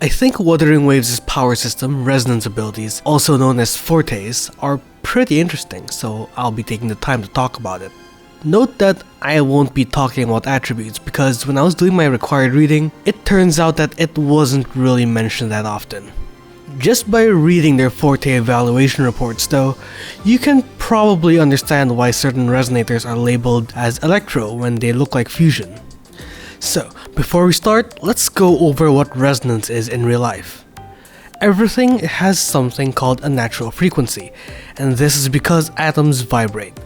I think Wuthering Waves' power system, resonance abilities, also known as fortes, are pretty interesting, so I'll be taking the time to talk about it. Note that I won't be talking about attributes because when I was doing my required reading, it turns out that it wasn't really mentioned that often. Just by reading their forte evaluation reports though, you can probably understand why certain resonators are labeled as electro when they look like fusion. So, before we start, let's go over what resonance is in real life. Everything has something called a natural frequency, and this is because atoms vibrate.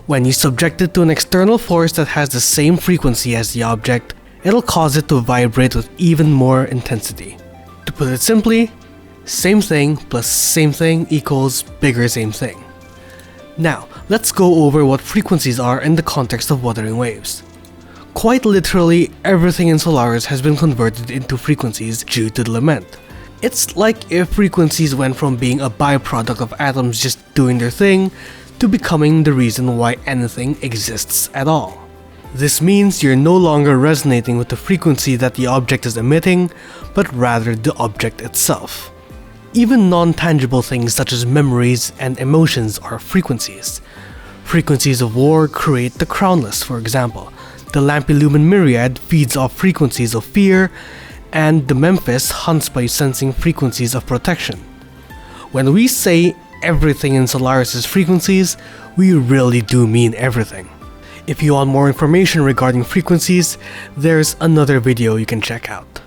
When you subject it to an external force that has the same frequency as the object, it'll cause it to vibrate with even more intensity. To put it simply, same thing plus same thing equals bigger same thing. Now, let's go over what frequencies are in the context of Wuthering Waves. Quite literally, everything in Solaris has been converted into frequencies due to the lament. It's like if frequencies went from being a byproduct of atoms just doing their thing to becoming the reason why anything exists at all. This means you're no longer resonating with the frequency that the object is emitting, but rather the object itself. Even non-tangible things such as memories and emotions are frequencies. Frequencies of war create the crownless, for example. The Lampilumen Myriad feeds off frequencies of fear, and the Memphis hunts by sensing frequencies of protection. When we say everything in Solaris' frequencies, we really do mean everything. If you want more information regarding frequencies, there's another video you can check out.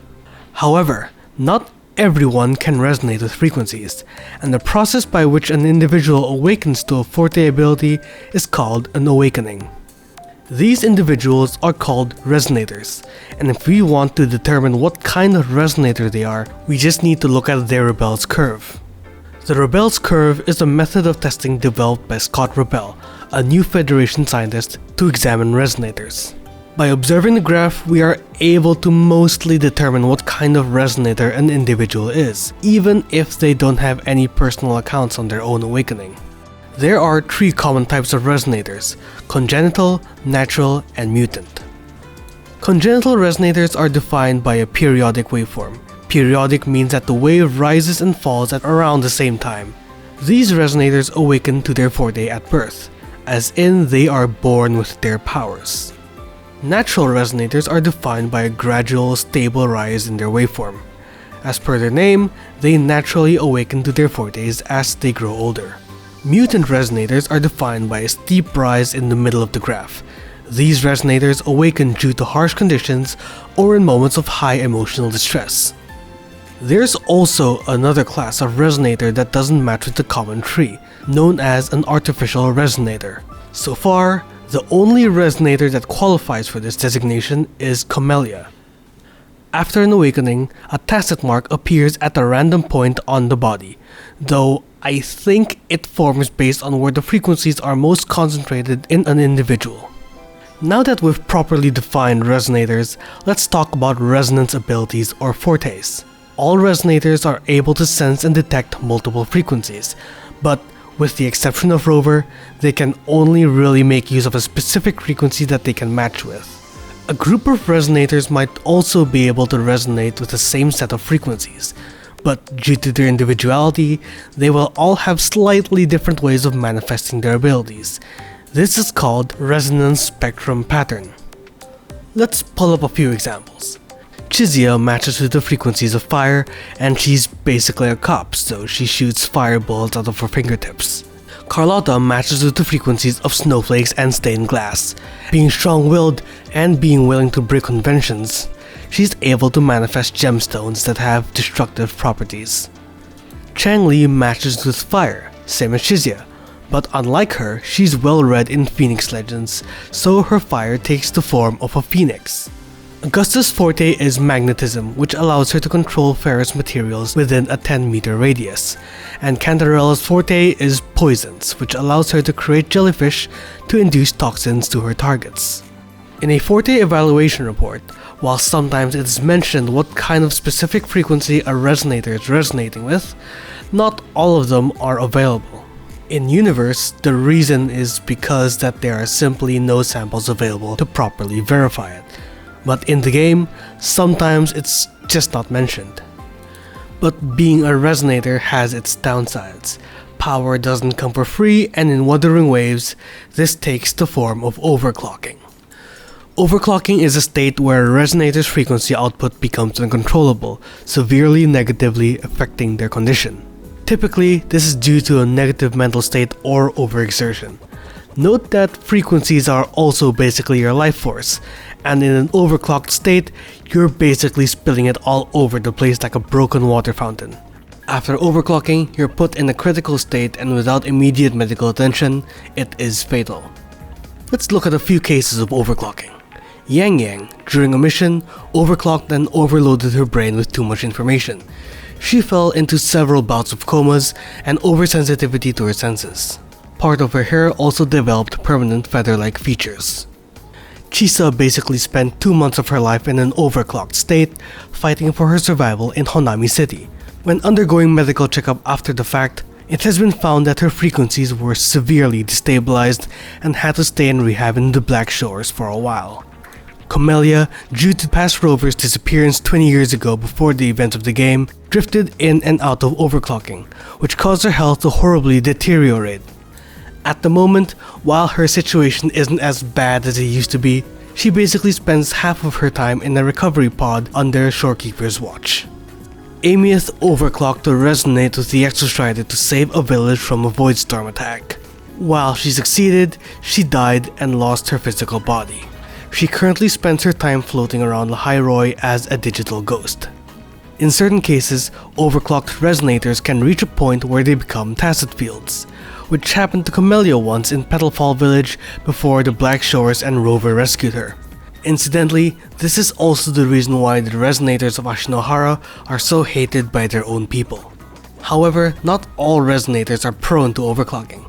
However, not everyone can resonate with frequencies, and the process by which an individual awakens to a forte ability is called an awakening. These individuals are called resonators, and if we want to determine what kind of resonator they are, we just need to look at their Rebel's curve. The Rebel's curve is a method of testing developed by Scott Rebel, a new Federation scientist, to examine resonators. By observing the graph, we are able to mostly determine what kind of resonator an individual is, even if they don't have any personal accounts on their own awakening. There are 3 common types of resonators: congenital, natural, and mutant. Congenital resonators are defined by a periodic waveform. Periodic means that the wave rises and falls at around the same time. These resonators awaken to their forte at birth, as in they are born with their powers. Natural resonators are defined by a gradual, stable rise in their waveform. As per their name, they naturally awaken to their fortes as they grow older. Mutant resonators are defined by a steep rise in the middle of the graph. These resonators awaken due to harsh conditions or in moments of high emotional distress. There's also another class of resonator that doesn't match with the common tree, known as an artificial resonator. So far, the only resonator that qualifies for this designation is Camellia. After an awakening, a tacit mark appears at a random point on the body, though I think it forms based on where the frequencies are most concentrated in an individual. Now that we've properly defined resonators, let's talk about resonance abilities or fortes. All resonators are able to sense and detect multiple frequencies, but with the exception of Rover, they can only really make use of a specific frequency that they can match with. A group of resonators might also be able to resonate with the same set of frequencies, but due to their individuality, they will all have slightly different ways of manifesting their abilities. This is called resonance spectrum pattern. Let's pull up a few examples. Chizia matches with the frequencies of fire, and she's basically a cop, so she shoots fire bullets out of her fingertips. Carlotta matches with the frequencies of snowflakes and stained glass. Being strong-willed and being willing to break conventions, she's able to manifest gemstones that have destructive properties. Changli matches with fire, same as Chizia, but unlike her, she's well read in Phoenix legends, so her fire takes the form of a phoenix. Augusta's forte is magnetism, which allows her to control ferrous materials within a 10-meter radius, and Cantarella's forte is poisons, which allows her to create jellyfish to induce toxins to her targets. In a forte evaluation report, while sometimes it is mentioned what kind of specific frequency a resonator is resonating with, not all of them are available. In Universe, the reason is because that there are simply no samples available to properly verify it. But in the game, sometimes it's just not mentioned. But being a resonator has its downsides. Power doesn't come for free, and in Wuthering waves, this takes the form of overclocking. Overclocking is a state where a resonator's frequency output becomes uncontrollable, severely negatively affecting their condition. Typically, this is due to a negative mental state or overexertion. Note that frequencies are also basically your life force, and in an overclocked state, you're basically spilling it all over the place like a broken water fountain. After overclocking, you're put in a critical state, and without immediate medical attention, it is fatal. Let's look at a few cases of overclocking. Yang Yang, during a mission, overclocked and overloaded her brain with too much information. She fell into several bouts of comas and oversensitivity to her senses. Part of her hair also developed permanent feather-like features. Chisa basically spent 2 months of her life in an overclocked state, fighting for her survival in Honami City. When undergoing medical checkup after the fact, it has been found that her frequencies were severely destabilized and had to stay in rehab in the Black Shores for a while. Camellia, due to past rover's disappearance 20 years ago before the events of the game, drifted in and out of overclocking, which caused her health to horribly deteriorate. At the moment, while her situation isn't as bad as it used to be, she basically spends half of her time in a recovery pod under a shorekeeper's watch. Amieth overclocked to resonate with the Exostrider to save a village from a void storm attack. While she succeeded, she died and lost her physical body. She currently spends her time floating around Lahairoi as a digital ghost. In certain cases, overclocked resonators can reach a point where they become tacit fields, which happened to Camellia once in Petalfall village before the Black Shores and Rover rescued her. Incidentally, this is also the reason why the resonators of Ashinohara are so hated by their own people. However, not all resonators are prone to overclocking.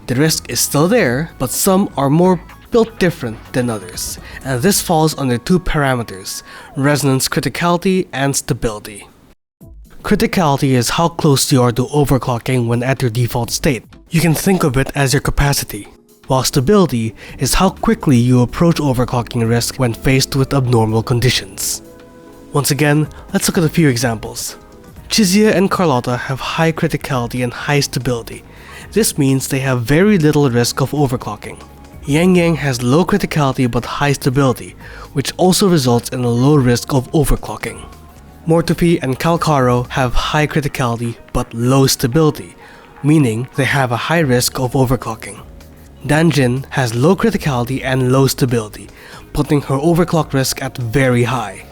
The risk is still there, but some are more built different than others, and this falls under two parameters: resonance criticality and stability. Criticality is how close you are to overclocking when at your default state. You can think of it as your capacity, while stability is how quickly you approach overclocking risk when faced with abnormal conditions. Once again, let's look at a few examples. Chizia and Carlotta have high criticality and high stability. This means they have very little risk of overclocking. Yang Yang has low criticality but high stability, which also results in a low risk of overclocking. Mortefi and Calcaro have high criticality but low stability, meaning they have a high risk of overclocking. Danjin has low criticality and low stability, putting her overclock risk at very high.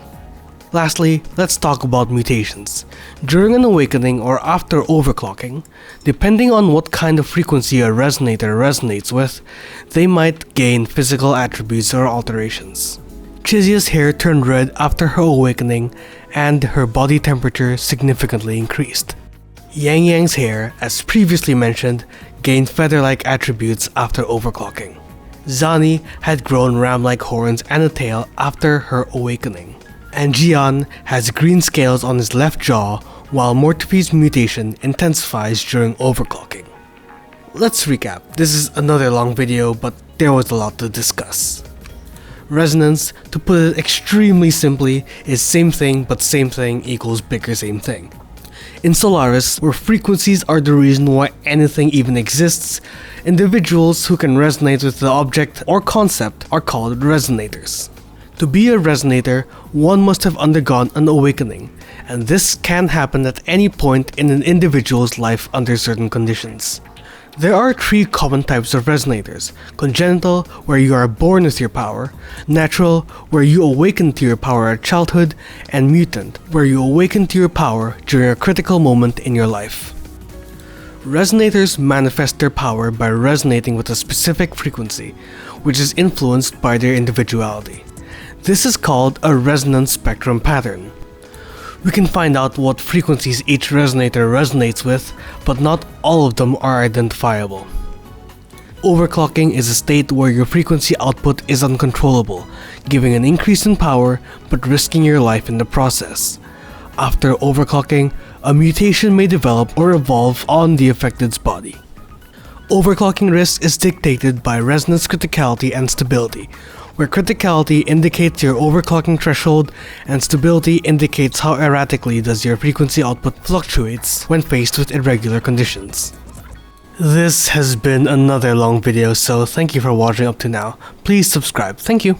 Lastly, let's talk about mutations. During an awakening or after overclocking, depending on what kind of frequency a resonator resonates with, they might gain physical attributes or alterations. Chizia's hair turned red after her awakening and her body temperature significantly increased. Yang Yang's hair, as previously mentioned, gained feather-like attributes after overclocking. Zani had grown ram-like horns and a tail after her awakening. And Jian has green scales on his left jaw, while Mortefi's mutation intensifies during overclocking. Let's recap. This is another long video, but there was a lot to discuss. Resonance, to put it extremely simply, is same thing but same thing equals bigger same thing. In Solaris, where frequencies are the reason why anything even exists, individuals who can resonate with the object or concept are called resonators. To be a resonator, one must have undergone an awakening, and this can happen at any point in an individual's life under certain conditions. There are three common types of resonators: congenital, where you are born with your power; natural, where you awaken to your power at childhood; and mutant, where you awaken to your power during a critical moment in your life. Resonators manifest their power by resonating with a specific frequency, which is influenced by their individuality. This is called a resonance spectrum pattern. We can find out what frequencies each resonator resonates with, but not all of them are identifiable. Overclocking is a state where your frequency output is uncontrollable, giving an increase in power but risking your life in the process. After overclocking, a mutation may develop or evolve on the affected's body. Overclocking risk is dictated by resonance criticality and stability, where criticality indicates your overclocking threshold and stability indicates how erratically does your frequency output fluctuates when faced with irregular conditions. This has been another long video, so thank you for watching up to now. Please subscribe. Thank you.